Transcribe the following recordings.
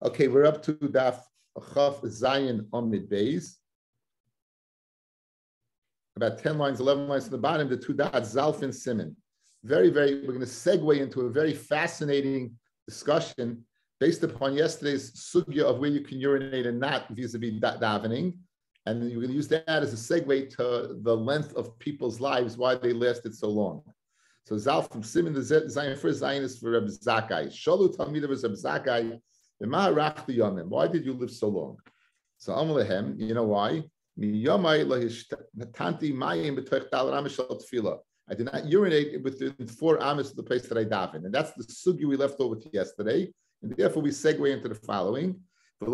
Okay, we're up to Daf Chaf Zayin Omid Beis. About 10 lines, 11 lines to the bottom, the two dots, Zalfin Simon. We're going to segue into a very fascinating discussion based upon yesterday's sugya of where you can urinate and not vis-a-vis davening. And then you're going to use that as a segue to the length of people's lives, why they lasted so long. So Zalfin Simon, the Zayin first Zayin is for Rabbi Zakkai. Shalu Talmid of Rabbi Zakkai. Why did you live so long? So Amalehem, you know why? I did not urinate within 4 amas of the place that I daven. And that's the sugi we left over with yesterday. And therefore we segue into the following. I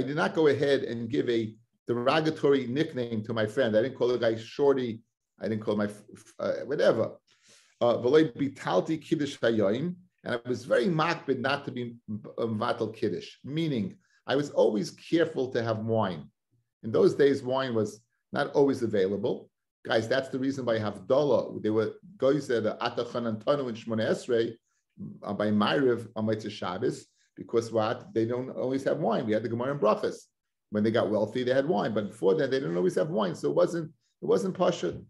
did not go ahead and give a derogatory nickname to my friend. I didn't call the guy Shorty. I didn't call my whatever. And I was very makbid not to be vatal kiddush, meaning I was always careful to have wine. In those days, wine was not always available. Guys, that's the reason why Havdalah, they were guys at Atachan Antonu and Shmona Esrei by Ma'ariv on Motzei Shabbos, because what? They don't always have wine. We had the Gemara and Brachas. When they got wealthy, they had wine, but before that, they didn't always have wine, so it wasn't pashut.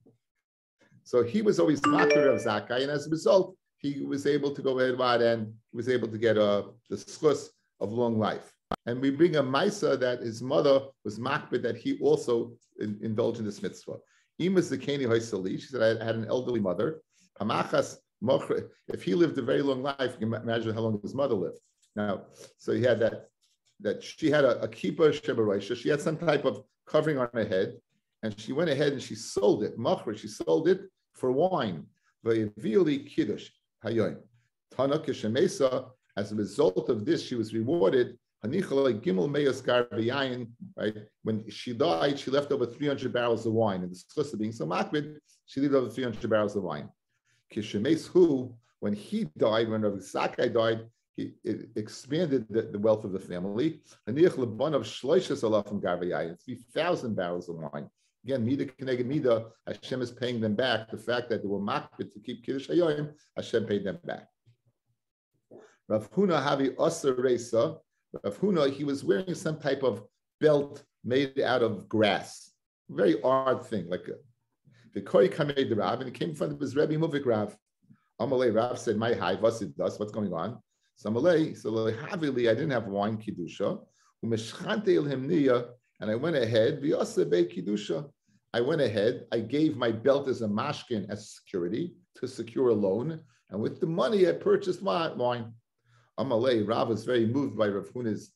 So he was always makbid of Zakkai, and as a result, he was able to go ahead and was able to get the schus of long life. And we bring a maisa that his mother was makbid that he also indulged in this mitzvah. Imas Zakeni Hoysali, she said, I had an elderly mother. If he lived a very long life, you can imagine how long his mother lived. Now, so he had that she had a kippah shebaroisha. She had some type of covering on her head, and she went ahead and she sold it. She sold it for wine. Kiddush. As a result of this, she was rewarded. Right? When she died, she left over 300 barrels of wine. And the schus of being so makbid, she left over 300 barrels of wine. When he died, when Rabbi Zakkai died, it expanded the wealth of the family. 3,000 barrels of wine. Again, Mida Keneged Mida, Hashem is paying them back. The fact that they were makbid to keep Kiddush Hayoim, Hashem paid them back. Rav Huna Havi Oser Reisa. Rav Huna, he was wearing some type of belt made out of grass. Very odd thing, like the Koi Kamei the Rav, and he came in front of his Rebbe Muvik Rav. Amalei Rav said, "My high, what's going on?" So Amalei, Havili, I didn't have wine Kiddusha. Umeshchante El Himniya. And I went ahead, I went ahead, I gave my belt as a mashkin as security to secure a loan. And with the money, I purchased wine. Amalei, Rav was very moved by Rav Huna's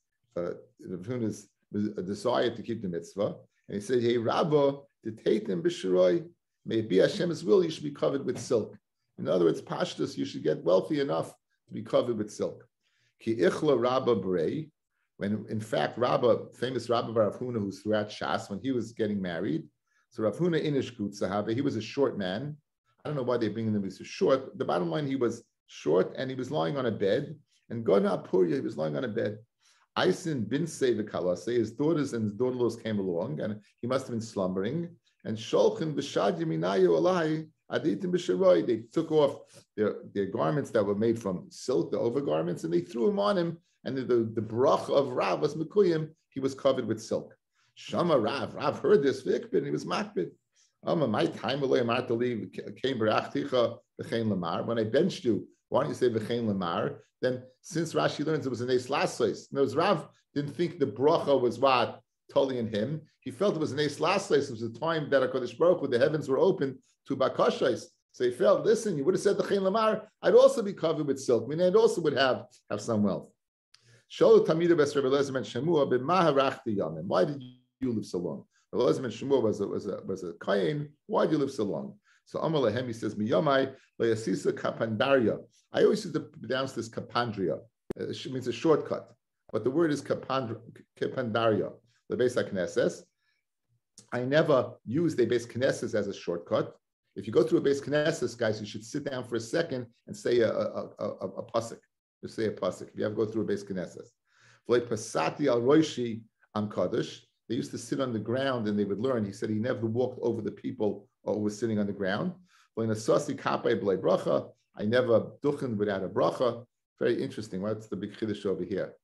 desire to keep the mitzvah. And he said, hey, Rabbi, to take them b'shiroi, may it be Hashem's will, you should be covered with silk. In other words, pashtus, you should get wealthy enough to be covered with silk. Ki ichla Rabbi Brei. When in fact, famous Rabbi Rav Huna, who's throughout Shas, when he was getting married, so Rav Huna Inish Gutzahave, he was a short man. I don't know why they bring him so short. The bottom line, he was short and he was lying on a bed. And Godna Purya, he was lying on a bed. Aisin bin Sevikalase, his daughters and his daughter-in-laws came along, and he must have been slumbering. And Sholchin B'Shad Yeminayu Alai Aditim B'Sharoi, they took off their garments that were made from silk, the overgarments, and they threw them on him. And the brach of Rav was Mekuyim, he was covered with silk. Shama Rav heard this, and he was makbid. My time came when I benched you, why don't you say v'chein lamar? Then since Rashi learns it was an ace lasos. In other words, Rav didn't think the bracha was what totally in him. He felt it was an ace lasos. It was a time that HaKadosh Baruch Hu, the heavens were open to bakashais. So he felt, listen, you would have said the v'chein lamar, I'd also be covered with silk. I mean, I'd also would have some wealth. Why did you live so long? Rabbi Elazar ben Shemua was a kain. Why did you live so long? So Amar Lehem, he says, Miyamai le'asisa kapandaria. I always used to pronounce this kapandria. It means a shortcut, but the word is kapandaria. The Beis HaKnesses. I never used a Beis Knesses as a shortcut. If you go through a Beis Knesses, guys, you should sit down for a second and say a pasuk. Just say a pasuk. If you ever go through a Beis Knesses. Like Pasati al Roishi am Kaddish. They used to sit on the ground and they would learn. He said he never walked over the people or was sitting on the ground. I never duchen without a bracha. Very interesting. What's the big chiddush over here?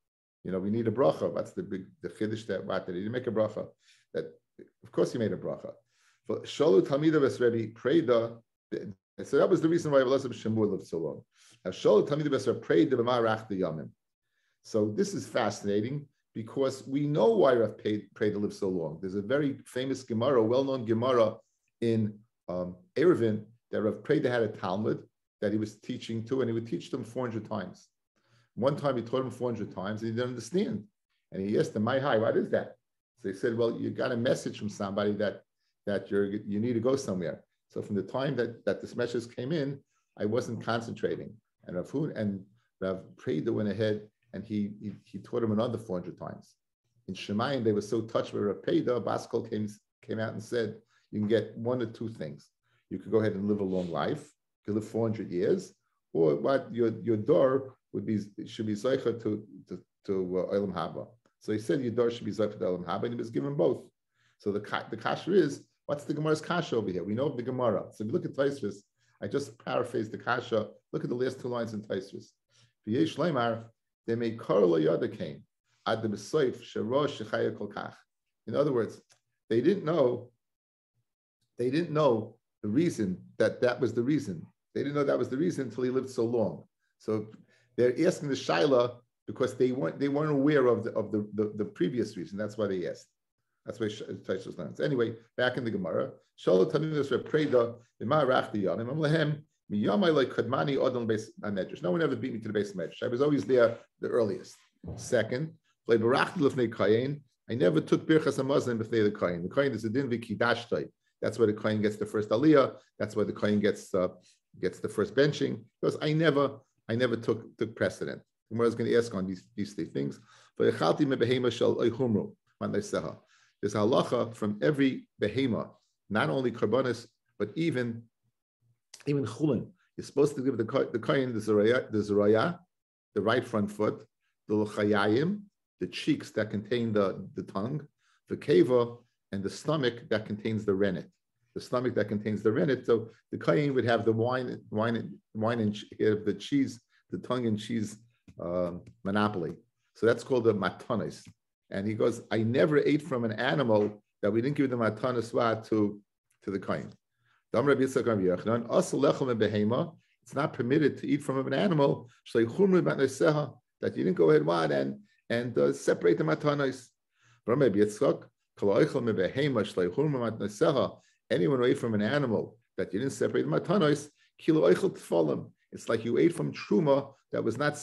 We need a bracha. What's the chiddush that what did he make a bracha? That of course he made a bracha. For Shalu Talmida Bes Rebbe Preda. So that was the reason why Elazar Shemur lived so long. Shalu Talmida Bes Rebbe Preda b'Marach the Yamim. So this is fascinating because we know why Rav Preda lived so long. There's a very famous Gemara, well-known Gemara in Eruvin, that Rav Preda had a Talmud that he was teaching to, and he would teach them 400 times. One time he taught him 400 times, and he didn't understand. And he asked them, "My hi, what is that?" So they said, "Well, you got a message from somebody that you need to go somewhere." So from the time that this message came in, I wasn't concentrating. And Rav Preda went ahead and he taught him another 400 times. In Shemayim, they were so touched by Rav Preda, Baskol came out and said, you can get one or two things. You could go ahead and live a long life, you could live 400 years, or what your door should be Zeicha to Olam Haba. So he said your door should be Zeicha to Olam Haba, and he was given both. So the kasha is, what's the Gemara's kasha over here? We know of the Gemara. So if you look at Taisvis, I just paraphrased the kasha. Look at the last two lines in Taisvis. V'yesh leimar, they may karla yadakain ad the b'soif sherosh shechaya kol kach. In other words, they didn't know the reason that was the reason. They didn't know that was the reason until he lived so long. So they're asking the shaila because they weren't aware of the previous reason. That's why they asked. That's why Taisvis learns. Anyway, back in the Gemara, Shalom Tamidas Repreda B'Marach the Yanim Amlehem Miyamai like Kadmani Odom Beis Medrash. No one ever beat me to the base Medrash. I was always there the earliest. Second, I never took Birchas Hamazon before the Kayin. The Kayin is a din v'kidashtoi. That's where the Kayin gets the first aliyah. That's where the Kayin gets the first benching. Because I never took precedent. The Gemara is going to ask on these three things. There's a halacha from every behema, not only karbanis, but even chulin. You're supposed to give the kohen the zeraya, the right front foot, the l'chayayim, the cheeks that contain the tongue, the keva, and the stomach that contains the rennet. The stomach that contains the rennet. So the kohen would have the wine and the cheese, the tongue and cheese monopoly. So that's called the matanis. And he goes, I never ate from an animal that we didn't give the matanis to the kohen. It's not permitted to eat from an animal that you didn't go ahead and separate the matanis. Anyone who ate from an animal that you didn't separate the matanis, it's like you ate from truma that was not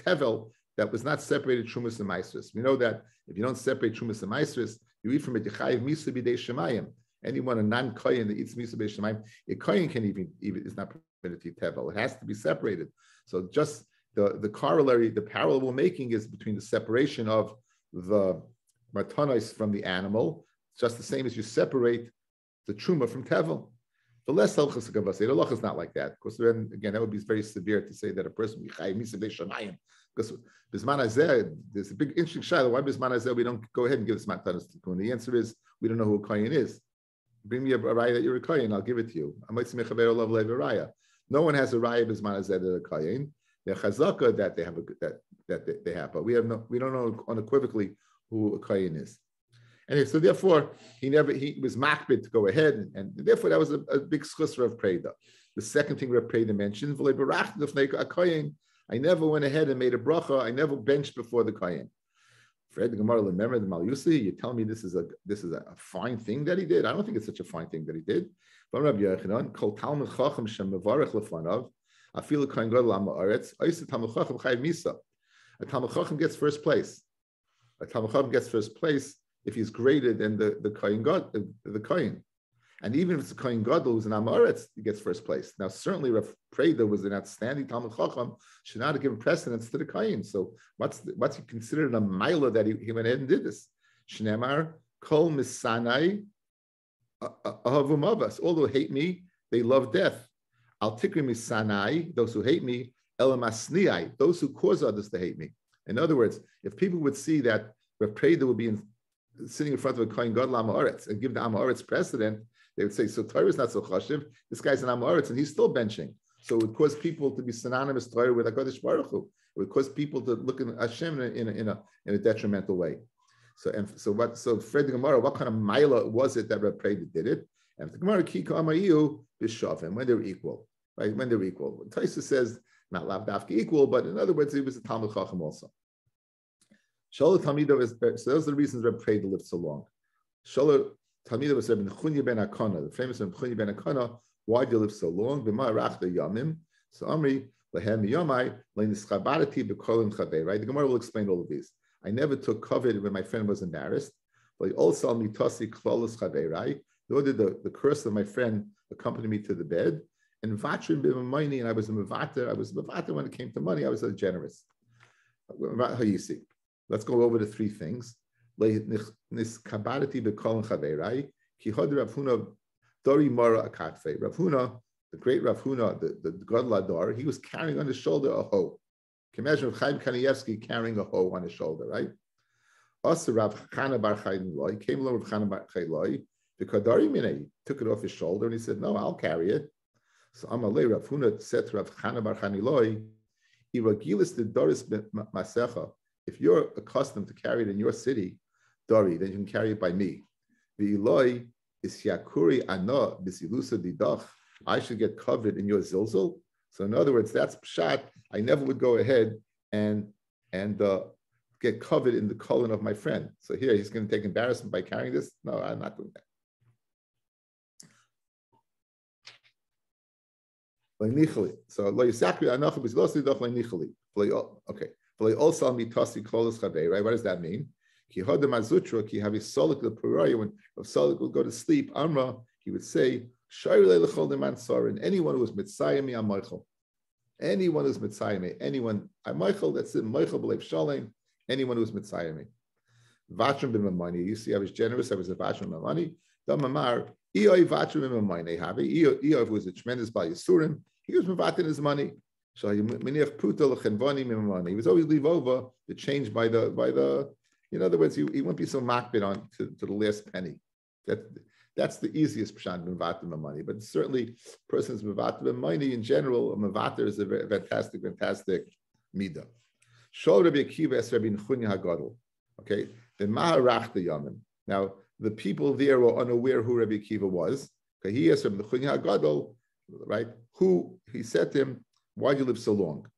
tevel, that was not separated trumas and maestris. We know that if you don't separate trumas and maestris, you eat from it yechayiv misa b'dei shemayim. Anyone a non-kohen that eats misa b'dei shemayim, a kohen can even is not permitted to eat tevel. It has to be separated. So just the corollary, the parallel we're making is between the separation of the matanos from the animal, just the same as you separate the truma from tevel. The less halachas gavasei, the halacha is not like that. Because then again, that would be very severe to say that a person yechayiv misa b'dei shemayim. Because bisman hazeh, there's a big interesting shaila. Why bisman hazeh we don't go ahead and give this matanos to kohen? The answer is we don't know who a kohen is. Bring me a raya that you're a kohen, I'll give it to you. No one has a raya bisman hazeh that a kohen. The chazaka that they have that they have, but we don't know unequivocally who a kohen is. Anyway, so therefore he was makbid to go ahead, and therefore that was a big schus Rav Preda. The second thing Rav Preda mentioned, I never went ahead and made a bracha. I never benched before the kohen. Fred the Gemara, remember the Malyusi? You tell me this is a fine thing that he did. I don't think it's such a fine thing that he did. But Rabbi Yochanan, Kol Talmud Chacham Shem Mevarech Lefanav, Afilu Kohen Gadol Ha'Ma'aretz, Oisa Talmud Chacham Chayiv Misa. A Talmud Chacham gets first place. A Talmud Chacham gets first place if he's greater than the Kohen God, the Kohen. And even if it's a Kohen Gadol who's an Amaretz, he gets first place. Now, certainly Rav Preda was an outstanding Talmud Chacham, should not have given precedence to the Kohen. So what's he considered a Megilah that he went ahead and did this? Shnemar, Kol Misanai Ahavum Avas. All who hate me, they love death. Al Tikri Misanai, those who hate me, Elamasniai, those who cause others to hate me. In other words, if people would see that Rav Preda would be sitting in front of a Kohen Gadol Amaretz and give the Amaretz precedent, they would say, so Torah is not so chashiv. This guy's an Amoritz and he's still benching. So it would cause people to be synonymous Torah with HaKadosh Baruch Hu. It would cause people to look at Hashem in a detrimental way. So Fred the Gemara, what kind of Megilah was it that Rabbi did it? And the Gemara Kika Amayu Bishafim, when they're equal, right? When they're equal. Taisa says not Lav Dafka equal, but in other words, he was a Talmud Chacham also. Shola Talmida was, so those are the reasons Rabbi lived so long. Shola Talmida was Rabbi Nechunya ben Akana, the famous Rabbi Nechunya ben Akana. Why do you live so long? B'ma rachda yamim. So Amri lehem yomai leinischabadati b'kolim chavei. Right? The Gemara will explain all of these. I never took covet when my friend was embarrassed. But also mitasi klolos chavei. Right? Nor did the curse of my friend accompany me to the bed. And vatrim b'mamayni, and I was a mevater when it came to money. I was generous. How you see? Let's go over the three things. Nischabadati b'kolim chavei. Right? Ki hod Rav Huna Dori Mara Akatfe. Rav Huna, the great Rav Huna, the Gadol Adar, he was carrying on his shoulder a hoe. Can you imagine Chaim Kanievsky carrying a hoe on his shoulder, right? Also, Rav Chana Bar Chaim Loi came along with Chana Bar Chaim Loi. The Kadari Minei took it off his shoulder and he said, "No, I'll carry it." So Amalei Rav Huna said to Rav Chana Bar Chaim Loi, "Iragilis the Doris Masecha. If you're accustomed to carry it in your city, Dori, then you can carry it by me. The Eloi is Yakuri Ana Bisilusa Didach. I should get covered in your zilzal." So in other words, that's pshat. I never would go ahead and get covered in the colon of my friend. So here he's going to take embarrassment by carrying this. No, I'm not doing that. So lo yisakri anachu bisilusa didach leinichali. Okay. Also mitasi klolos chavei. Right? What does that mean? Ki hodem azutra ki havi solik the puraya. When solik would go to sleep, Amra, he would say, "Shayrei lechol deman sorin." Anyone who is mitzayim me, I'm Michael. Anyone who's mitzayim me, anyone I'm Michael. That's it. Michael b'leiv shalem. Anyone who's mitzayim me. Vatrim b'mamani. You see, I was generous. I was a vatrim b'mamani. Damamar iyoi vatrim b'mamani. Iyoi was a tremendous ba'yisurim. He was mevatin his money. He was always leave over the change by the. In other words, he won't be so makbid on to the last penny. That's the easiest pshat mevater money. But certainly, person's mevater money in general, a mevater is a very fantastic midah. Shol Rabbi Akiva es Rabbi Nechunya Hagadol. Okay, the Maharach the Yomim. Now the people there were unaware who Rabbi Akiva was. Okay, he asked Rabbi Nechunya Hagadol, right? Who he said to him, "Why do you live so long?"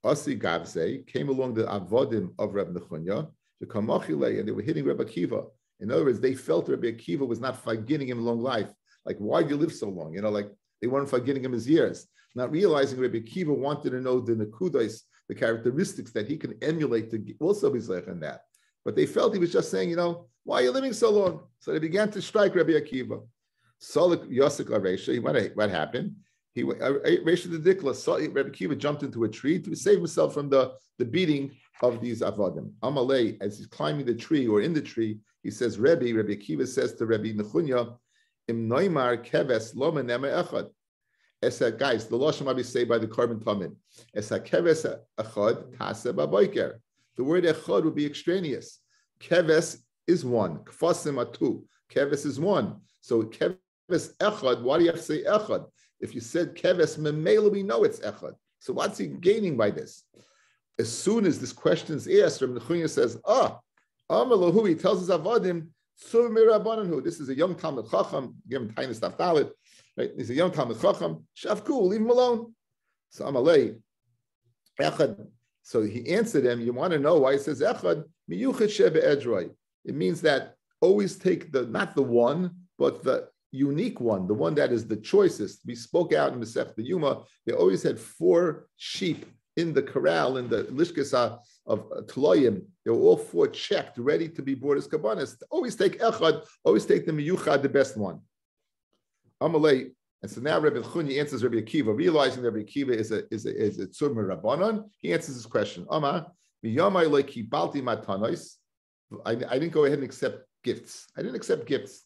Asi Gavze came along the avodim of Rabbi Nechunya. And they were hitting Rabbi Akiva. In other words, they felt Rabbi Akiva was not forgetting him long life. Like, why do you live so long? Like they weren't forgetting him his years. Not realizing Rabbi Akiva wanted to know the nekudos, the characteristics that he can emulate to also be zeich in that. But they felt he was just saying, why are you living so long? So they began to strike Rabbi Akiva. Solik Yosik Aresha, what happened? Resha the Dikla, Rabbi Akiva jumped into a tree to save himself from the beating of these avodim. Amalei, as he's climbing the tree or in the tree, he says, Rabbi Akiva says to Rabbi Nechunya, Im noimar keves lo menema echad. Guys, the Lashon might be saved by the carbon tamid. Esa keves echad tase baboiker. The word echad would be extraneous. Keves is one. Kfasim are two. Keves is one. So keves echad, why do you have to say echad? If you said keves memela, we know it's echad. So what's he gaining by this? As soon as this question is asked, Rabbi Nechunya says, Amalahu, he tells his avodim, this is a young Talmud Chacham, give him tiny stuff dalit, right? He's a young Talmud Chacham, Shavku, leave him alone. So Amalei, Echad. So he answered him, you want to know why he says Echad, miyuchet shebe edroi. It means that always take not the one, but the unique one, the one that is the choicest. We spoke out in Masech the Yuma, they always had 4 sheep in the corral, in the lishkasa of Tloyim. They were all 4 checked, ready to be brought as kabbanis. Always take echad, always take the miyuchad, the best one. Amalei, and so now Rabbi Nechunya answers Rabbi Akiva, realizing that Rabbi Akiva is a tzurma rabbanon. He answers his question. Ama miyamai leiki balti matanos. I didn't go ahead and accept gifts. I didn't accept gifts.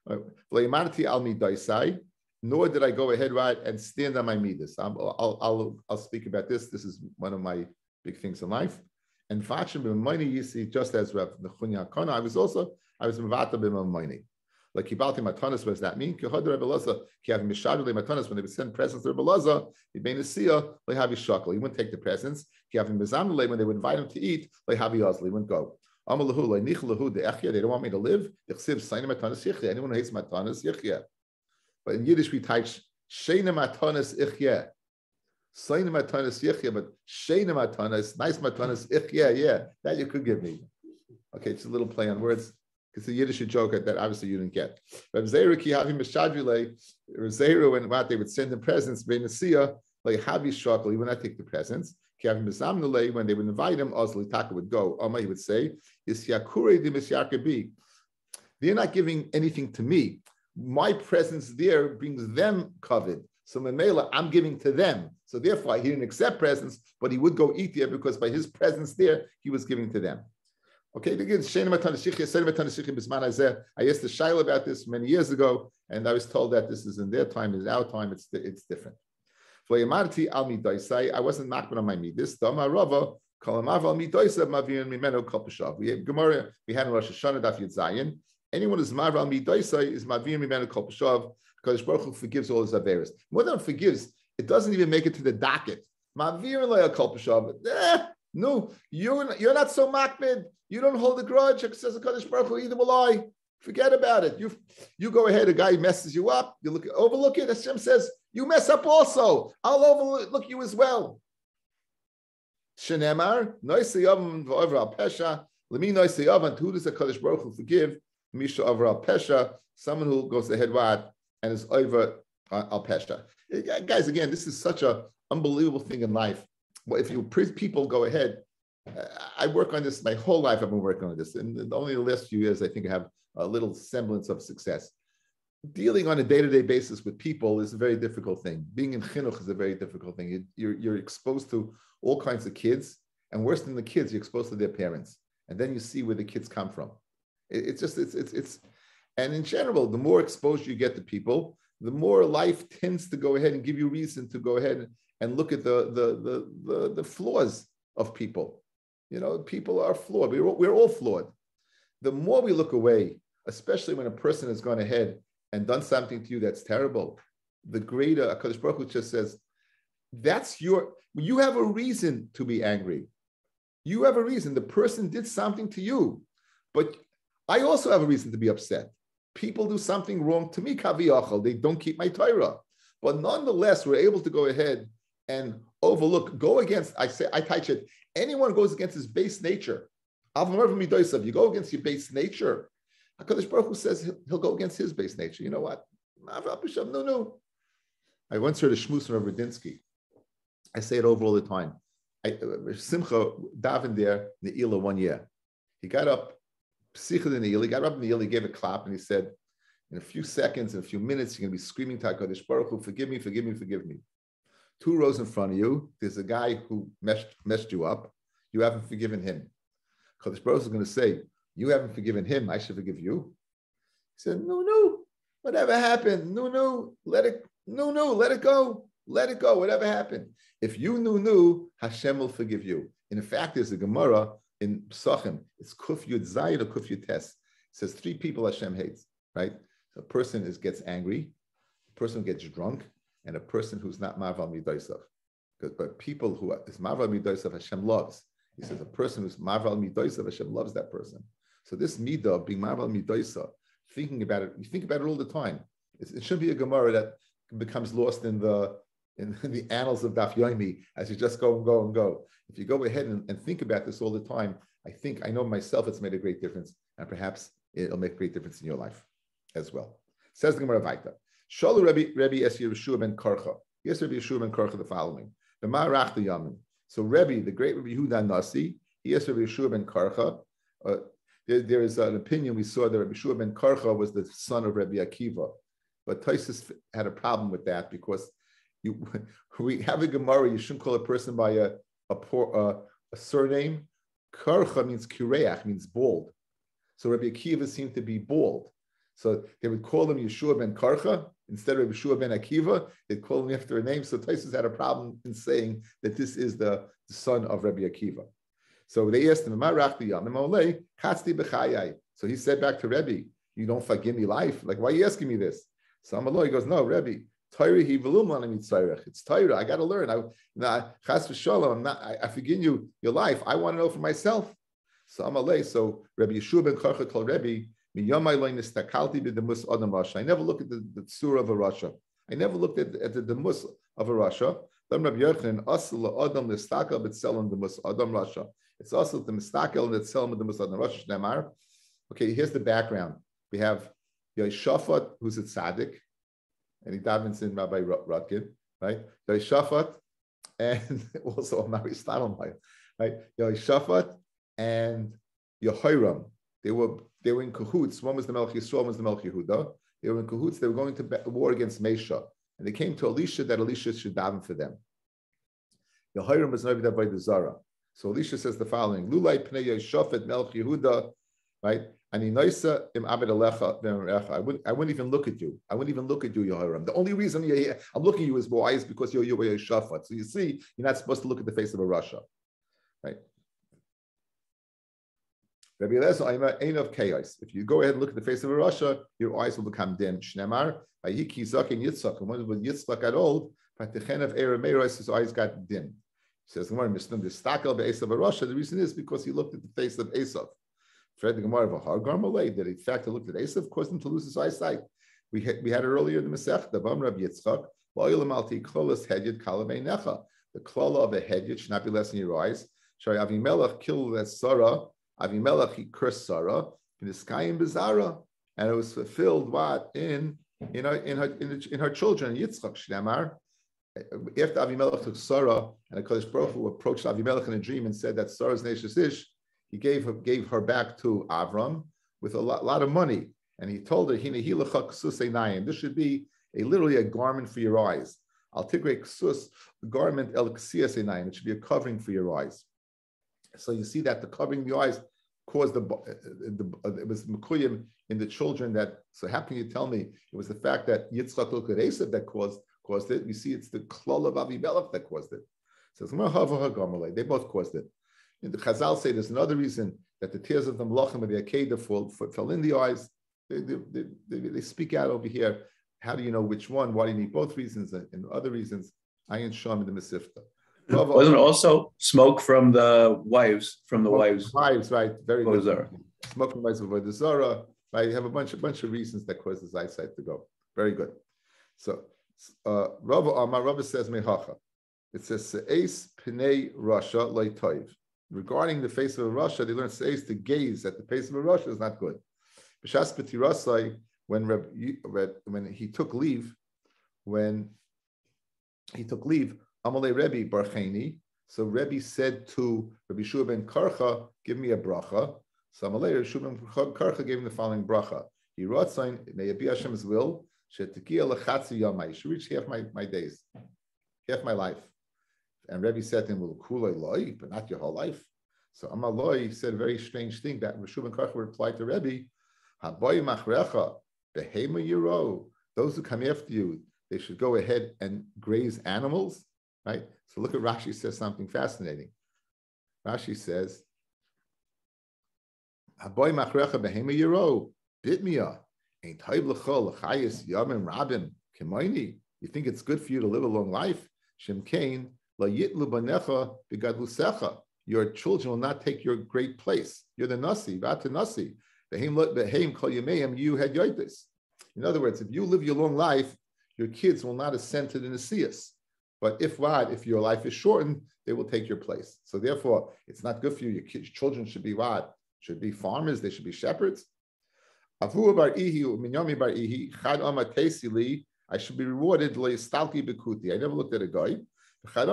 Leimarti al midaisai. Nor did I go ahead and stand on my midas. I'll speak about this. This is one of my big things in life. And Vachim b'mayni, you see, just as Rav Nechunya Hakana, I was mevata b'mayni. Like kibalti matanas, what does that mean? Kihad Rabbi Laza, kihavi mishadle matanas, when they would send presents to Rabbi Laza, yibenisia lehavi shakal. He wouldn't take the presents. Kihavi mizamle, when they would invite him to eat, lehavi azli, he wouldn't go. Amalahu le'nich lahu de'echya. They don't want me to live. Ichsiv sayna matanas yichya. Anyone who hates matanas yichya. But in Yiddish we type sheina matanas ichya. Sayna matanas yichya, but sheina matanas, nice matanas ichya. Yeah, that you could give me. Okay, it's a little play on words. It's a Yiddish joke that obviously you didn't get. Reb Zeru ki havi mishadrile, Reb Zeru and what they would send him presents, Benesia, like havi shakal, he would not take the presents. Ki havi mizamnule, when they would invite him, Ozli Taka would go. He would say, is yakure di misyarkabi. They're not giving anything to me. My presence there brings them covered. So Megilah, I'm giving to them. So therefore, he didn't accept presents, but he would go eat there because by his presence there, he was giving to them. Okay, again, I asked the Shaila about this many years ago, and I was told that this is in their time, in our time, it's different. I wasn't knocked on my midis. We had Gemara, we had in Rosh Hashanah Daf Yud Zayin. Anyone who's marval midoisai is mavir mimenu kol peshav, because Baruch Hu forgives all his averos. More than forgives, it doesn't even make it to the docket. Mavir le'al kol peshav. No, you're not so makbid. You don't hold a grudge. Says the Kadosh Baruch Hu, either will I. Forget about it. You go ahead. A guy messes you up. You overlook it. Hashem says you mess up also. I'll overlook you as well. Shenemar noisayavam v'over al pesha. Lemi noisayavan. Who does the Kadosh Baruch Hu forgive? Misha over al pesha. Someone who goes ahead what and is over al pesha. Guys, again, this is such an unbelievable thing in life. Well, if you people go ahead, I work on this my whole life. I've been working on this, and only the last few years I think I have a little semblance of success. Dealing on a day-to-day basis with people is a very difficult thing. Being in chinuch is a very difficult thing. You're exposed to all kinds of kids, and worse than the kids, you're exposed to their parents, and then you see where the kids come from. It's and in general, the more exposure you get to people, the more life tends to go ahead and give you reason to go ahead and look at the flaws of people. You know, people are flawed. We're all flawed. The more we look away, especially when a person has gone ahead and done something to you that's terrible, the greater HaKadosh Baruch Hu just says, you have a reason to be angry. You have a reason. The person did something to you, but I also have a reason to be upset. People do something wrong to me, kaviyachal. They don't keep my Torah. But nonetheless, we're able to go ahead and go against, I touch it, anyone goes against his base nature. You go against your base nature. HaKadosh Baruch Hu says he'll go against his base nature. You know what? No. I once heard a shmus from Radinsky. I say it over all the time. Simcha davened there in the Ila 1 year. He got up, Psichel in the Ila, he got up in the Ila, he gave a clap, and he said, in a few seconds, in a few minutes, you're going to be screaming to HaKadosh Baruch Hu, forgive me, forgive me, forgive me. 2 rows in front of you, there's a guy who messed you up. You haven't forgiven him. HaKadosh Baruch Hu is going to say, you haven't forgiven him, I should forgive you. He said, no, whatever happened, let it go, whatever happened. If you Hashem will forgive you. In fact, there's a Gemara in Psachim, it's Kuf Yud Zayin or Kuf Yud Tes. It says 3 people Hashem hates, right? So a person gets angry, a person who gets drunk, and a person who's not Marval Midoisav. But people who is Marval Midoisav, Hashem loves. He says a person who's Marval Midoisav, Hashem loves that person. So this Midah of being Marval Midoisav, thinking about it, you think about it all the time. It shouldn't be a Gemara that becomes lost in the annals of Daf Yomi as you just go and go and go. If you go ahead and think about this all the time, I know myself it's made a great difference, and perhaps it'll make a great difference in your life as well. Says the Gemara Vaita. Shalu Rabbi es Yeshua ben Karcha. Yes, Rabbi Yeshua ben Karcha the following. The Ma'arach the Yamin. So Rabbi, the great Rabbi Yehuda Nasi, yes, Rabbi Yeshua ben Karcha. There is an opinion we saw that Rabbi Yeshua ben Karcha was the son of Rabbi Akiva. But Taisus had a problem with that because we have a Gemara, you shouldn't call a person by a surname. Karcha means kireach, means bald. So Rabbi Akiva seemed to be bald. So they would call him Yeshua ben Karcha instead of Yeshua ben Akiva. They'd call him after a name. So Taisus had a problem in saying that this is the son of Rabbi Akiva. So they asked him, so he said back to Rabbi, you don't forgive me life. Like, why are you asking me this? So Amaloi goes, no, Rebbe, Torah he it's Torah. I got to learn. Chas v'shalom, I forgive you your life. I want to know for myself. So Amalei, so Rabbi Yeshua ben Karcha called Rebbe, I never looked at the surah of a Rasha. I never looked at the demus of a Rasha. It's also the mistakel and it's selling the demus adam Rasha. Okay, here's the background. We have Yoshafat, who's a tzaddik, and he davens in Rabbi Rutkin, right? Yoshafat, and also Amari Stadelmeyer, right? Yoshafat and Yehoram. They were in cahoots. One was the Melech Yisrael, one was the Melech Yehuda. They were in cahoots. They were going to war against Mesha. And they came to Elisha that Elisha should daven for them. Yehoram was Navi by the Zara. So Elisha says the following: Lulai pnei Yoshafat Melech Yehuda, right? Ani noisa im abed alecha v'erecha. I wouldn't even look at you. I wouldn't even look at you, Yehoram. The only reason I'm looking at you is why is because you're Yoshafat. So you see, you're not supposed to look at the face of a Rasha, right? Rabbi Eliezer, ain't of chaos. If you go ahead and look at the face of a Rasha, your eyes will become dim. Shnemar, Vayiki Zak and Yitzchak. And when Yitzchak got old, Patichen of Eremeros, his eyes got dim. He says, Gemara, Mishnah, the stakel of Esav a Rasha. The reason is because he looked at the face of Esav. Fred the Gemara of a Hargar Malay, that in fact he looked at Esav, caused him to lose his eyesight. We had it earlier in the Masech, the Bam Rabbi Yitzchak, Loyalamalti Klolas Hedyet Kalamei Necha. The klola of a hedyet should not be less in your eyes. Shari Avimelech killed that Sarah. Avimelech he cursed Sarah in the sky in Bizarra, and it was fulfilled what in her children Yitzchak Shnemar. After Avimelech took Sarah and HaKadosh Baruch Hu approached Avimelech in a dream and said that Sarah's Neshes Ish, he gave her back to Avram with a lot of money, and he told her this should be literally a garment for your eyes. Al Tigre Ksus, the garment El Ksias Einayim. It should be a covering for your eyes. So you see that the covering of the eyes caused it was Mekuyim in the children that. So how can you tell me it was the fact that Yitzchak looked at Esav that caused it? You see, it's the klol of Avimelech that caused it. So they both caused it. And the Chazal say there's another reason that the tears of the Melachim and the Akedah fell in the eyes. They speak out over here. How do you know which one? Why do you need both reasons and other reasons? Ayin Sham in the Mesifta. Wasn't also smoke from the wives? Wives, right? Very good. Smoke from wives of Avodah Zarah, right? You have a bunch of reasons that cause his eyesight to go. Very good. So, Rabbi says Mehacha. It says Se'es Pnei Rasha Leitoiv. Regarding the face of a Rasha, they learn Se'es to gaze at the face of a Rasha is not good. B'shas B'tirasai, when he took leave, Amalei Rebbe Barcheni. So Rebbe said to Rabbi Yeshua ben Karcha, give me a bracha. So Amalei Rabbi Yeshua ben Karcha gave him the following bracha. He wrote sign, may it be Hashem's will, shetekiya lechatzi yamai. You should reach half my days, half my life. And Rebbe said to him, well, kulei loy, but not your whole life. So Amalei said a very strange thing that Rabbi Yeshua ben Karcha replied to Rebbe, haboy machrecha, behema yiro. Those who come after you, they should go ahead and graze animals. Right? So look at Rashi says something fascinating. Rashi says, Haboy machrecha behema yiro, bitmiya, ain't taiv l'chol l'chayis yamim rabim kemoini. You think it's good for you to live a long life? Shem kain la yitlu banecha begadlusecha. Your children will not take your great place. You're the nasi, v'ata nasi. Behem kol yameim you had yoitis. In other words, if you live your long life, your kids will not ascend to the nasias. But if your life is shortened, they will take your place. So therefore, it's not good for you. Your children should be what? Should be farmers. They should be shepherds. I should be rewarded. I never looked at a guy. I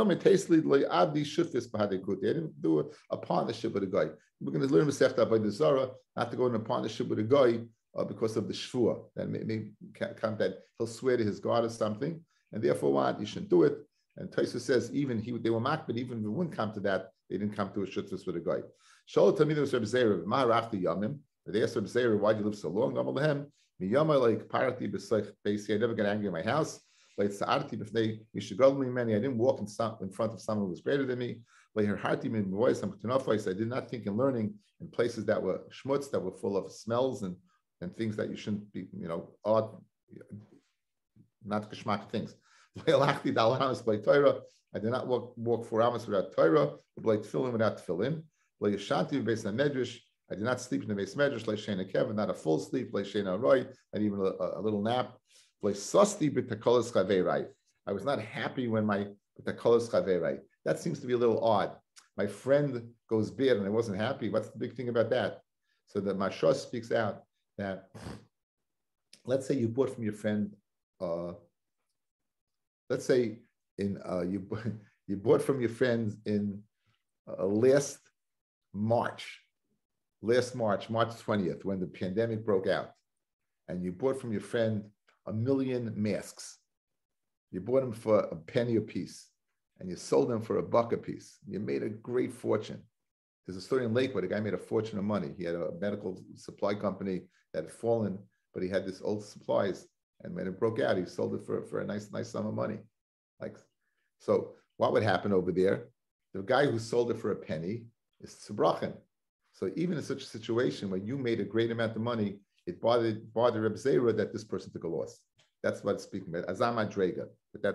didn't do a partnership with a guy. We're going to learn Masechta by the Zara not to go in a partnership with a guy because of the shvua. That he'll swear to his God or something, and therefore what? You shouldn't do it. And Taisa says they were mocked, but even if it wouldn't come to that, they didn't come to a shutfus with a guy. Shalom Tamid was Rabbi Zera, Maharachti Yamim. They asked Rabbi Zera, why do you live so long? Amalehem, Miyama like Parati B'Seich Beisi. I never got angry in my house. Like Sa'arti B'Fnei Yishagol many. I didn't walk in front of someone who was greater than me. Like her Harti Min Voice, I did not think in learning in places that were schmutz, that were full of smells and and things that you shouldn't be, odd, not geschmack things. I did not walk 4 hours without Torah, without tefillin. I did not sleep in the base medrash, not a full sleep, not even a little nap. I was not happy when my that seems to be a little odd. My friend goes bad and I wasn't happy. What's the big thing about that? So the Mashah speaks out that, let's say you bought from your friend, let's say you bought from your friends in last March 20th, when the pandemic broke out, and you bought from your friend 1 million masks. You bought them for a penny a piece, and you sold them for $1 a piece. You made a great fortune. There's a story in Lakewood. A guy made a fortune of money. He had a medical supply company that had fallen, but he had this old supplies, and when it broke out, he sold it for a nice sum of money. So what would happen over there? The guy who sold it for a penny is tzebrachen. So even in such a situation where you made a great amount of money, it bothered Reb Zera that this person took a loss. That's what it's speaking about. Azam Adrega. But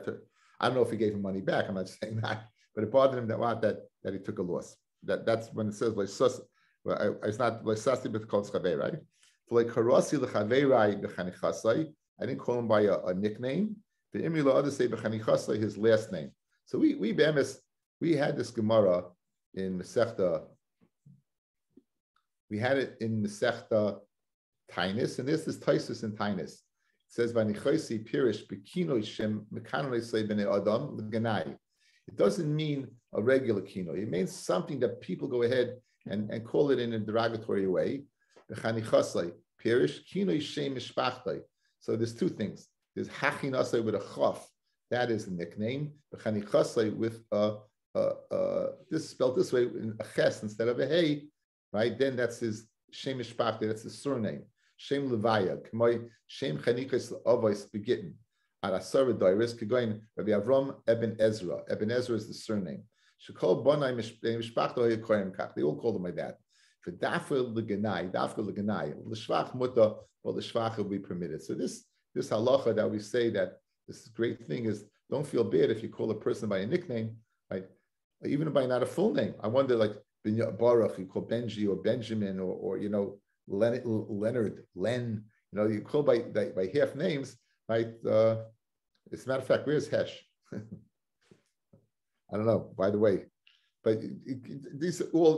I don't know if he gave him money back. I'm not saying that, but it bothered him that he took a loss. That's when it says it's not sasti but called chaverai. For karasi lechaverai b'chanichasai, I didn't call him by a nickname. The imri la other say b'chanichasai, his last name. So we had this Gemara in Masechta. We had it in Masechta Tainus, and this is Taisus in Tainus. It says, "Vanichosi pirish bekino shem mekanoi say b'nei adam l'ganai." It doesn't mean a regular kino. It means something that people go ahead and call it in a derogatory way. B'chanichasai pirish kino shem mishpachtai. So there's two things. There's hachinasai with a chaf. That is the nickname. B'chanichasai with this spelled this way, a ches instead of a hey. Right, then that's his Shem Mishpachta, that's his surname. Shem Levaya, K'moy Shem Chanikas Avos Begitten. Arasara Dairis, Kegoin Rabbi Avram Eben Ezra. Eben Ezra is the surname. Shekol Bonai Mishpachta Hoyakoyim Kach. They all call him like that. For Dafel Leganai, L'Shvach Mutta, or L'Shvach will be permitted. So this halacha that we say that this great thing is, don't feel bad if you call a person by a nickname, right? Even by not a full name. I wonder, like, Baruch, you call Benji or Benjamin or Leonard, Len, you call by half names, right? As a matter of fact, where's Hesh? I don't know, by the way. But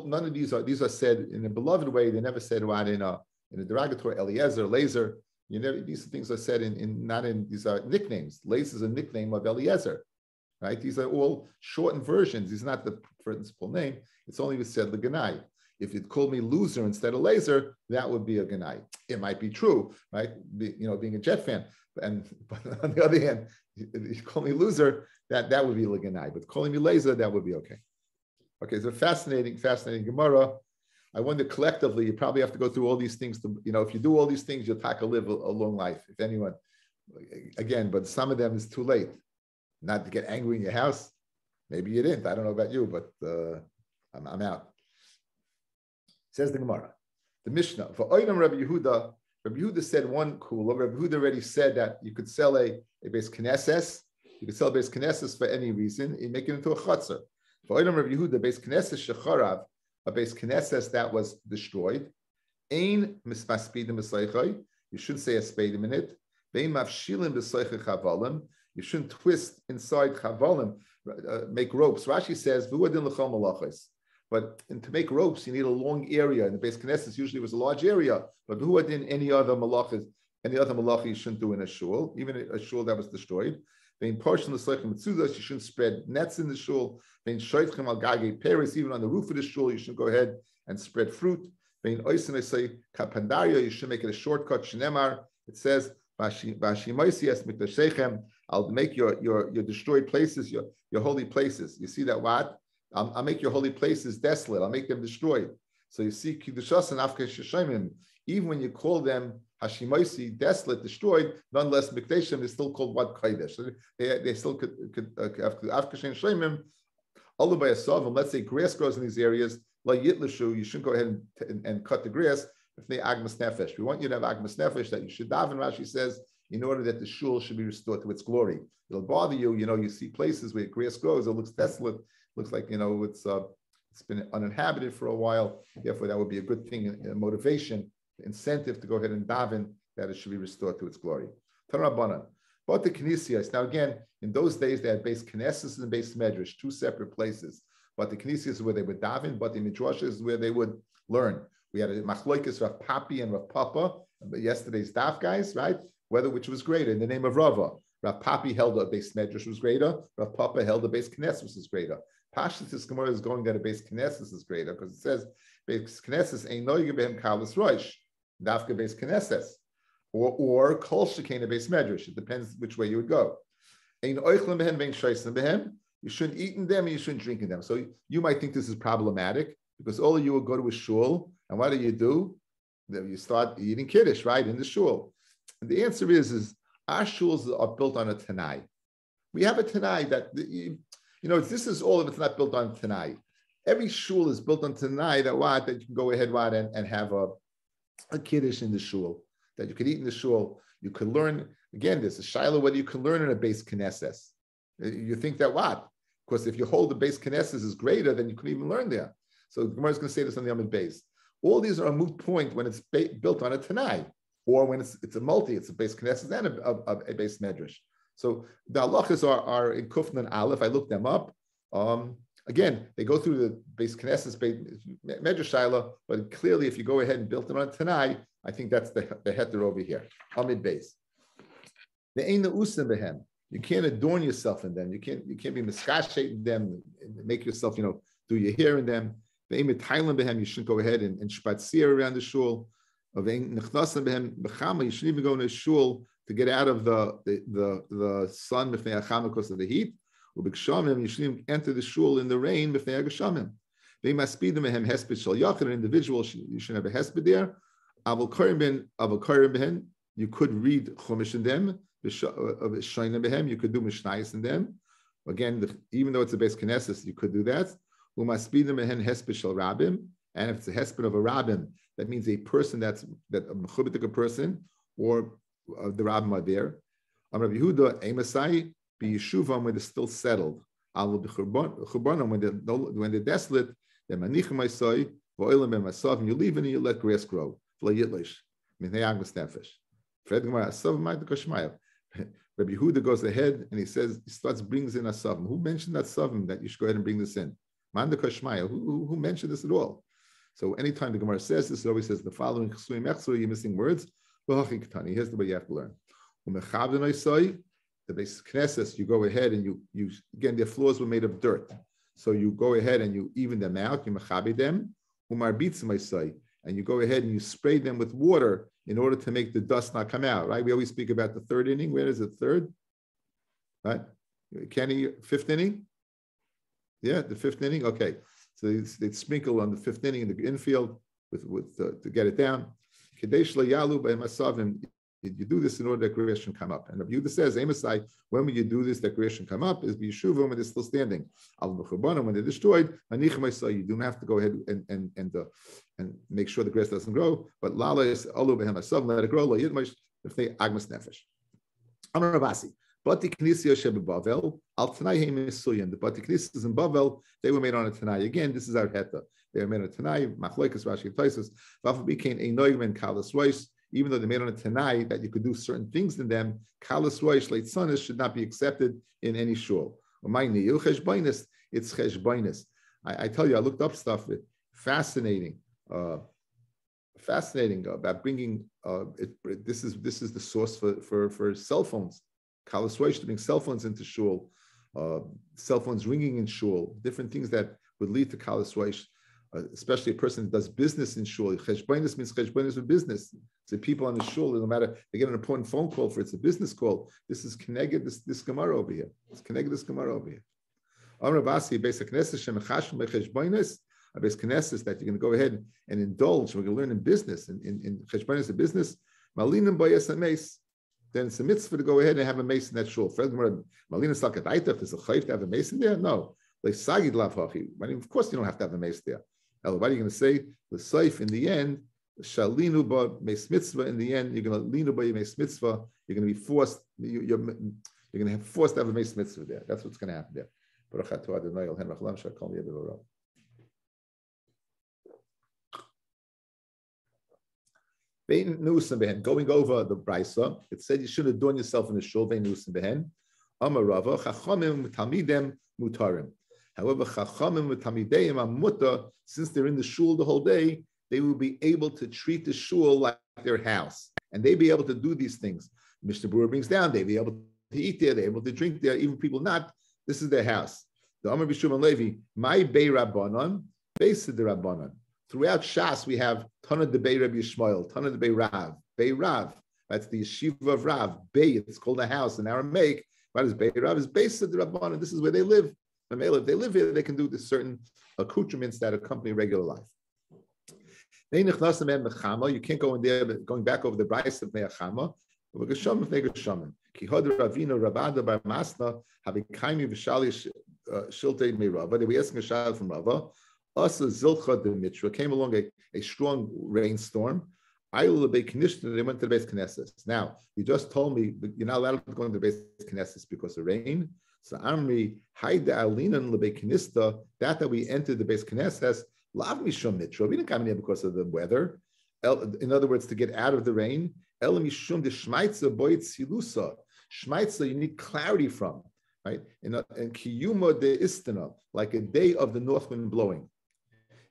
none of these are said in a beloved way. They never said about in a derogatory Eliezer, Laser. These things are said these are nicknames. Laser is a nickname of Eliezer. Right? These are all shortened versions. These are not the principal name. It's only said the Ganai. If you'd called me loser instead of laser, that would be a Ganai. It might be true, right? Being a Jet fan. But on the other hand, if you call me loser, that would be a Ganai. But calling me laser, that would be okay. Okay, so fascinating Gemara. I wonder collectively, you probably have to go through all these things to, if you do all these things, you'll live a long life. If anyone, again, but some of them is too late. Not to get angry in your house. Maybe you didn't. I don't know about you, but I'm out. Says the Gemara. The Mishnah. For Oinam Rabbi Yehuda said one kula. Rabbi Yehuda already said that you could sell a base knesses. You could sell a base knesses for any reason. You make it into a chutzner. For Oinam Rabbi Yehuda, base knesses shecharav, a base knesses that was destroyed. Ein mispaspidim b'seichai. You shouldn't say a spadim in it. Vein mafshilim b'seichai chavalim. You shouldn't twist inside chavalim, make ropes. Rashi says, "V'uadin l'chol malachos." But to make ropes, you need a long area. In the base knesses, usually was a large area. But v'uadin any other malacha you shouldn't do in a shul, even a shul that was destroyed. Vein portion l'sleichim mitzudas, you shouldn't spread nets in the shul. Vein shoytchem al gagei peres, even on the roof of the shul, you shouldn't go ahead and spread fruit. Vein oisin say kapandaria, you should make it a shortcut. Shnemar, it says, "Vashimaisias mitashechem." I'll make your destroyed places your holy places. You see that what? I'll make your holy places desolate. I'll make them destroyed. So you see Kiddushas and Afkesh Shemim, even when you call them Hashimaisi, desolate, destroyed, nonetheless Mikdeshim is still called what Kodesh. So they still could Afkesh Shemim, all by a sov. Let's say grass grows in these areas, like Yitlashu, you shouldn't go ahead and cut the grass If they agmas nefesh, we want you to have agmas nefesh that you should daven. Rashi says in order that the shul should be restored to its glory. It'll bother you. You see places where grass grows, it looks desolate, looks like it's been uninhabited for a while. Therefore, that would be a good thing, a motivation, incentive to go ahead and daven that it should be restored to its glory. Tanrabanan. But the Knesiyos. Now again, in those days they had base Knesses and base Medrash, two separate places. But the Knesiyos is where they would daven, but the Midrash is where they would learn. We had a Machloikis Rav Papi and Rav Papa, yesterday's daf guys, right? Which was greater in the name of Rava. Rav Papi held a base Medrash was greater. Rav Papa held a base Knesses was greater. Pashtus Gemara is going that a base Knesses is greater because it says base Knesses ain't no behem kalas roish, dafka base Knesses, or kol shekena base Medrash. It depends which way you would go. Ein oichlem behem bein shaysim behem. You shouldn't eat in them and you shouldn't drink in them. So you might think this is problematic because all of you will go to a shul and what do? You start eating kiddush, right, in the shul. And the answer is our shuls are built on a Tanai. We have a Tanai that, this is all of it's not built on Tanai. Every shul is built on Tanai that you can go ahead and have a kiddush in the shul, that you could eat in the shul. You could learn, again, there's a shiloh whether you can learn in a base Knesses. You think that what? Because if you hold the base Knesses is greater, then you couldn't even learn there. So the Gemara is going to say this on the Amid base. All these are a moot point when it's built on a Tanai, or when it's a multi, it's a base Knesses and a base Medrash. So the halachas are in Kufn and Aleph. I looked them up. Again, they go through the base Knesses, Medrash Shaila, but clearly if you go ahead and build it on Tanai, I think that's the heter over here. Amid base. The Ein Usim Behem. You can't adorn yourself in them. You can't be miskashet in them, make yourself, do your hair in them. The Ein Thailand Behem, you shouldn't go ahead and spazier around the shul. Of Ein Nechnasim Behem Bechama, you shouldn't even go in a shul to get out of the sun b'fnei achama because of the heat. U'b'gshamim, you shouldn't enter the shul in the rain b'fnei agashamim. V'maspidim mehem hesped shel yachid, an individual, you should have a hesped there. Avol korim behen, you could read chumash in them. Shayna behem, you could do mishnayos in them. Again, even though it's a base Knesses, you could do that. U'maspidim mehem hesped shel rabbim, and if it's a hesped of a rabbim, that means a person that a mechubatik person, or the rabbim are there. Rabbi Yehuda, Emasai, be Yeshuvam when they're still settled. Al b'churbanim when they're desolate, they're manichem Isai, v'oilam b'masav, and you leave it and you let grass grow. V'lo yitlish, minei agmas nefesh. Fred Gemara, asav ma'id kashmayel. Rabbi Yehuda goes ahead and he brings in asavim. Who mentioned that asavim that you should go ahead and bring this in? Man de kashmayel. Who mentioned this at all? So anytime the Gemara says this, it always says the following: you're missing words. Here's the way you have to learn. The base Knesses, you go ahead and you again, their floors were made of dirt. So you go ahead and you even them out, you mechabe them, and you go ahead and you spray them with water in order to make the dust not come out, right? We always speak about the third inning. Where is it? Third? Right? Kenny, fifth inning? Yeah, the fifth inning? Okay. So they sprinkle on the fifth inning in the infield to get it down. You do this in order that grass should come up. And Rabbi Yehuda says, Amosai, when will you do this that grass should come up? Is B'yeshuvah when they're still standing. When they're destroyed, you don't have to go ahead and make sure the grass doesn't grow. But Lala is Alu Behem Asav, let it grow, if they agmas nefesh. Amar Rabasi. But the Knesiyos Bavel, Al Tanai Misuyim. But the Knesiyos in Bavel, they were made on a Tanai. Again, this is our heta. They were made on a Tanai, Machloikas, Rashi, and Taisus. Vafa became a Noigman Kalas Rois. Even though they made on a Tanai that you could do certain things in them, Kalas Roish, late Sunnah, should not be accepted in any shul. It's cheshbainis. I tell you, I looked up stuff. Fascinating. Fascinating about bringing. This is the source for cell phones. Kalas Roish to bring cell phones into shul, cell phones ringing in shul, different things that would lead to Kalas Roish. Especially a person that does business in shul. Cheshbainis means cheshbainis with business. So people on the shul, no matter they get an important phone call for it's a business call. This is connected this Gemara over here. It's connected this Gemara over here. Amar Rabasi basic Knesses shemachashim becheshbainis. A basic Knesses that you're going to go ahead and indulge. We're going to learn in business in cheshbainis of business. Malinim bayas and mace. Then it's a mitzvah to go ahead and have a mace in that shul. Malinim salkataita. There's a chayv to have a mace in there. No. Like sagid lav hachi. Of course you don't have to have a mace there. What are you going to say? The saif in the end, Shalinu ba meis mitzvah. In the end, you're going to linu ba meis mitzvah. You're going to be forced. You're going to have forced to have a meis mitzvah there. That's what's going to happen there. Baruch atah Adonai Eloheinu melech haolam shekol yeh b'varav. Going over the brisa, it said you should adorn yourself in the shul. Amar Rava, Chachamim Talmidem Mutarim. However, Chachamim Talmideim are mutar, since they're in the shul the whole day, they will be able to treat the shul like their house, and they be able to do these things. Mishnah Berurah brings down, they be able to eat there, they're able to drink there, even people not. This is their house. The Amar Bishum and Levi, my Bei Rabbanon, Beis de Rabbanon. Throughout Shas, we have Tana de Bei Rabbi Yishmael, Tana de Bei Rav, Bei Rav. That's the yeshiva of Rav. Bei, it's called a house in Aramaic. What is Bei Rav? Is Beis de Rabbanon. This is where they live. Megilah, if they live here, they can do this certain accoutrements that accompany regular life. You can't go in there, but going back over the Bryce of Meachama, they were asking a child from Rava. Asa Zilcha de Mitra came along a strong rainstorm. They went to the base Knesset. Now, you just told me that you're not allowed to go into the base Knesset because of rain. So Amri, Haida Alinan Lebe Knista, that we entered the base Knesset, Lav Mishum Mitra. We didn't come in here because of the weather. In other words, to get out of the rain. El Mishum de Shmaitza Boit Silusa. Shmaitza, you need clarity from, right? And Kiyuma de Istana, like a day of the north wind blowing.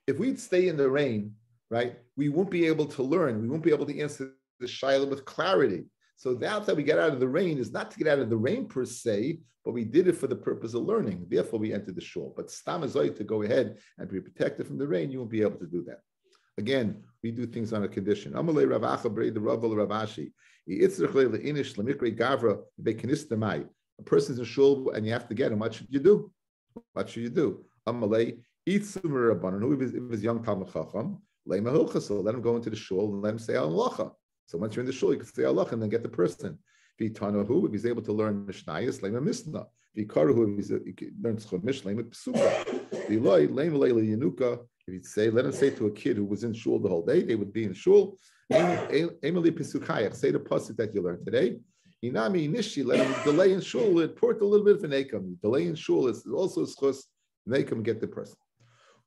If we'd stay in the rain, right, we won't be able to learn. We won't be able to answer the shayla with clarity. So that we get out of the rain is not to get out of the rain per se, but we did it for the purpose of learning. Therefore, we entered the shul. But stam azoy to go ahead and be protected from the rain, you won't be able to do that. Again, we do things on a condition. Amalei Rav Acha Brei the Rav Ravashi. A person's in shul and you have to get him. What should you do? What should you do? Amalei. If he's young Talmud Chacham, let him go into the shul and let him say halacha. So once you're in the shul, you can say halacha and then get the person. If he's able to learn Mishnayos, let him Mishnah. If he learns Chumash, let him Psuka. If he'd say, let him say to a kid who was in shul the whole day, they would be in shul. Emily Pisukayach, say the pasuk that you learned today. Inami Nishi, let him delay in shul, it poured a little bit of an akam. Delay in shul is also a schus, and they can get the person.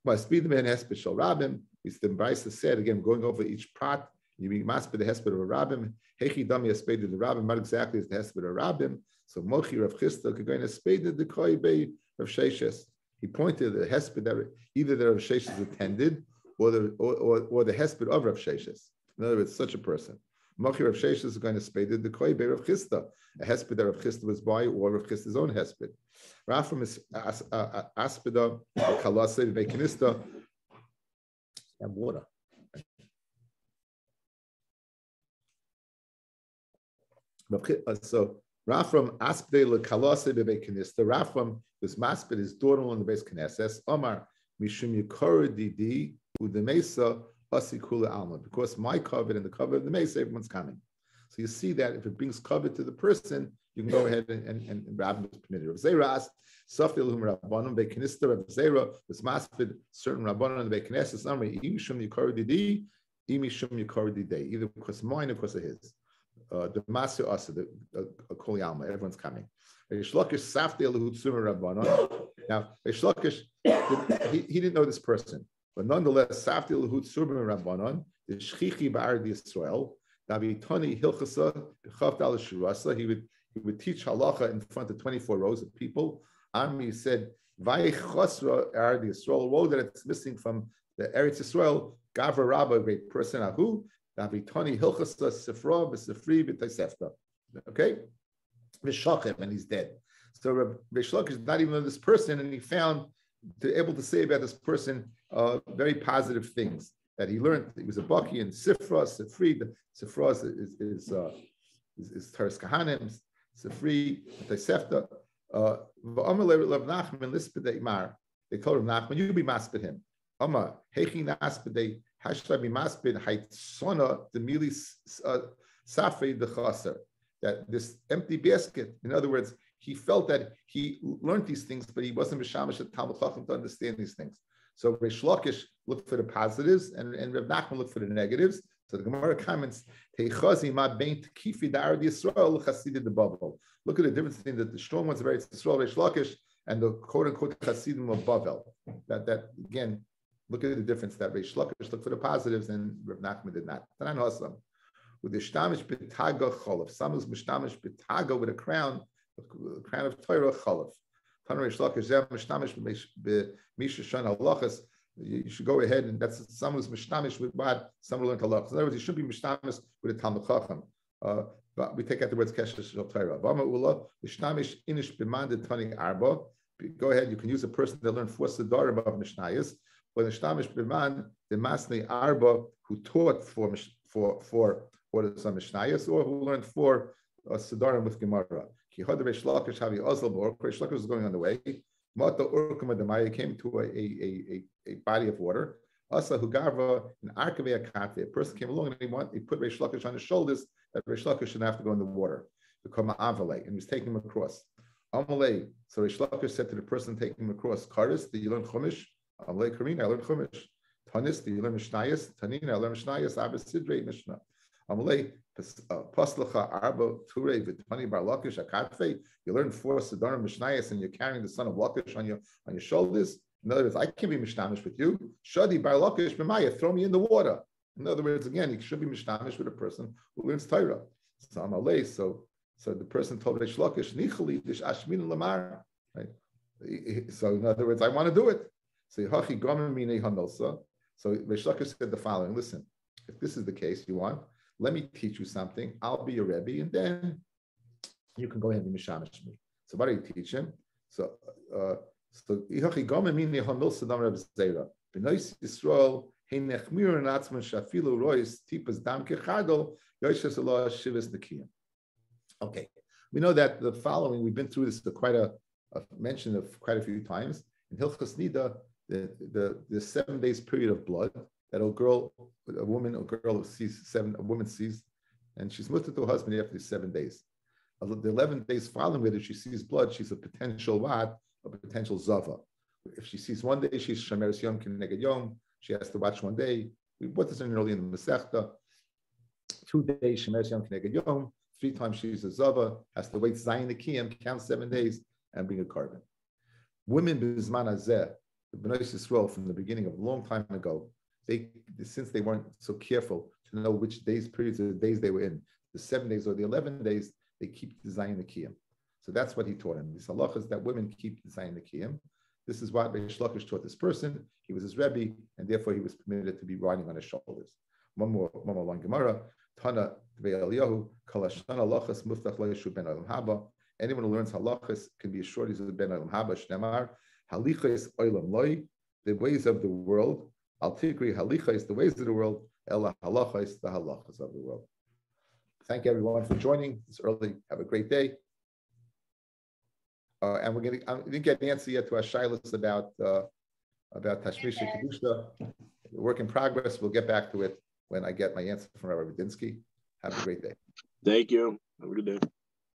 My speed the man hesped shall Rabbim. We the Brisa said again, going over each prat, you be masped the hesped of a Rabbim. Hechi dami hesped the Rabbim. What exactly is the hesped of Rabbim? So Mochi Rav Chisda could go in hesped the koi bei Rav Sheshes. He pointed to the hesped that either the Rav Sheshes attended or the hesped of Rav Sheshes. In other words, such a person. Mochi Rav Sheshes is going to hesped the koi bei Rav Chisda. A hesped that Rav Chisda was by, or Rav Chisda's own hesped. Rafam is aspida, kalase, vekinista, and water. So Rafam aspide kalase vekinista. Rafam was maspid his daughter in the base knesses. Omar mishum yikor didi udemesa asikula alma. Because my covet and the covet of the mesa, everyone's coming. So you see that if it brings covet to the person, you can go ahead and Rabbi was permitted. Rav Zera asked, Safilhum Rabbanon Bekinista Rav Zera was maspid certain Rabbanon and Bekinesses Amri Imishum Yikar Didi, Imishum Yikar Didi, either because mine or because of his. The Masu Asa, the Kol Yalma, everyone's coming. Rishlakish Safdil Hutsuma Rabbanon. Now, Rishlakish, he didn't know this person, but nonetheless, Safdil Hutsuma Rabbanon, the Shchichi Ba'ar Yisrael, Davitoni Hilchasa, B'chav Dal Shurasa, he would teach halacha in front of 24 rows of people. Ami said, Vaychosra Eretz Yisrael, row that it's missing from the Eretz Yisrael, Gavra Rabba, a great person, Ahu, Davitoni Hilchasa, Sifra, B'Sifri, B'Taisefta. Okay? V'Shachim, and he's dead. So V'Shlach is not even know this person, and he found able to say about this person very positive things that he learned. He was a Baki in Sifra, Sifri. Sifra is Teres Kahanim, Sifri, Taisefta. They told him, Nachman, you be maspid him. Amma, Hechi Naspide, Hashla be maspid, Haitsona, the Mili Safri, the Chaser. That this empty basket, in other words, he felt that he learned these things, but he wasn't Mishamish at Talmud Chacham to understand these things. So Reish Lakish looked for the positives, and Rav Nachman looked for the negatives. So the Gemara comments, Teichazi ma bein tkifi da'ar Yisrael chasidid the bubble. Look at the difference between the strong ones of Eretz Yisrael, Reish Lakish, and the quote-unquote chasidim of Bavel. That again, look at the difference that Reish Lakish looked for the positives, and Rav Nachman did not. Tanan Hasam. With the shtamish b'taga cholav. Someone's mishtamish b'taga with a crown of Torah cholav. Tanan Reish Lakish zeh mishtamish b'misha shon halachas. You should go ahead, and that's someone who's mishtamish with what someone learned halachas. In other words, you should be mishtamish with a Talmud Chacham. But we take out the words kesher shel Torah. V'ama ula mishtamish inish b'man de tani arba. Go ahead, you can use a person that learned 4 sedarim of mishnayos. But mishtamish b'man de masnei arba, who taught for orders on mishnayos, or who learned 4 sedarim with Gemara. Ki had Reish Lakish havi ozal bor. Reish Lakish was going on the way. Mata urkama demaya came to a body of water. Asa hugava an arkavei akate. A person came along and he put Reish Lakish on his shoulders that Reish Lakish shouldn't have to go in the water. Become avale, and he was taking him across. Amalei. So Reish Lakish said to the person taking him across, Karis, did you learn Chumash? Amalei Karina, I learned Chumash. Tanis, did you learn Mishnayos? Tanina, I learned Mishnayos. Abba Sidrei Mishnah. Amalei Paslacha Arba Ture Vitani Bar Lakish Akatfe. You learn 4 Sedarim Mishnayos and you're carrying the son of Lakish on your shoulders. In other words, I can't be mishtamish with you. Shadi Bar Lakish B'maya, throw me in the water. In other words, again, you should be mishtamish with a person who learns Torah. So Amalei, so the person told Reish Lakish, Nichali Dish Ashmin Lamar. Right? So in other words, I want to do it. So Hachi Gomer Mine Hamilsa. So Reish Lakish said the following: listen, if this is the case you want, let me teach you something. I'll be your Rebbe, and then you can go ahead and be mishamish me. So what do you teach him? So Ihachi Gomer Mine Hamilsa Dam Reb Zera. B'nois Yisrael Hey Nechmir and Atzman Shafilu Rois Tipas Dam Kechadol Yoshas Allah Shivas Nekiyim. Okay, we know that the following, we've been through this quite a mention of quite a few times. In Hilchos Nida, the 7 days period of blood that a woman sees, and she's mutter to her husband after 7 days. The 11 days following it, if she sees blood, she's a potential zava. If she sees 1 day, she's shameres yom k'neged yom. She has to watch 1 day. We put this in early in the Masechta. 2 days, shameres yom k'neged yom. 3 times she's a zava, has to wait zayin nekiyim, count 7 days, and bring a carbon. Women b'zman hazeh, the Bnei Yisrael from the beginning of a long time ago, since they weren't so careful to know which periods of the days they were in, the 7 days or the 11 days, they keep the zayin nekiyim. So that's what he taught him. These halachas that women keep the zayin nekiyim. This is what Reish Lakish taught this person. He was his Rebbe, and therefore he was permitted to be riding on his shoulders. One more long Gemara. Tana Eliyahu Kalashana Lachas Muftach Leishu Ben Olam Haba. Anyone who learns halachas can be assured he's a Ben Olam Haba. Shnemar Halichas Olam Loi, the ways of the world. Al Tikri Halichas, the ways of the world. Ella Halachas, the halachas of the world. Thank everyone for joining this early. Have a great day. And we're going to. I didn't get an answer yet to our shilas about Tashmish Kedusha. Work in progress. We'll get back to it when I get my answer from Rabbi Radinsky. Have a great day. Thank you. Have a good day.